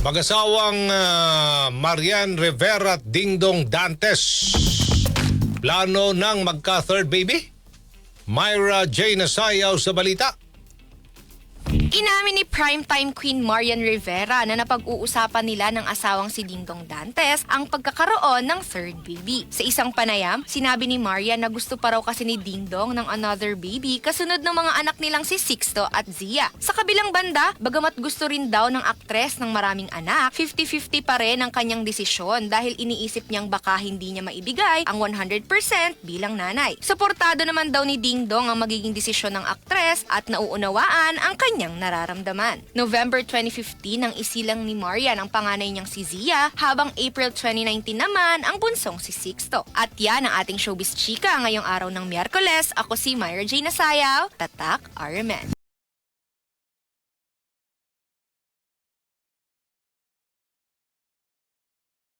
Mag-asawang Marian Rivera at Dingdong Dantes plano ng magka-third baby? Myra J. Nasayaw sa balita. Inamin ni primetime queen Marian Rivera na napag-uusapan nila ng asawang si Dingdong Dantes ang pagkakaroon ng third baby. Sa isang panayam, sinabi ni Marian na gusto pa raw kasi ni Dingdong ng another baby kasunod ng mga anak nilang si Sixto at Zia. Sa kabilang banda, bagamat gusto rin daw ng aktres ng maraming anak, 50-50 pa rin ang kanyang desisyon dahil iniisip niyang baka hindi niya maibigay ang 100% bilang nanay. Suportado naman daw ni Dingdong ang magiging desisyon ng aktres at nauunawaan ang kanyang nararamdaman. November 2015 nang isilang ni Marian ang panganay niyang si Zia, habang April 2019 naman ang bunsong si Sixto. At yan ang ating showbiz chika ngayong araw ng Miyerkules. Ako si Myra J. Nasayaw, Tatak RMN.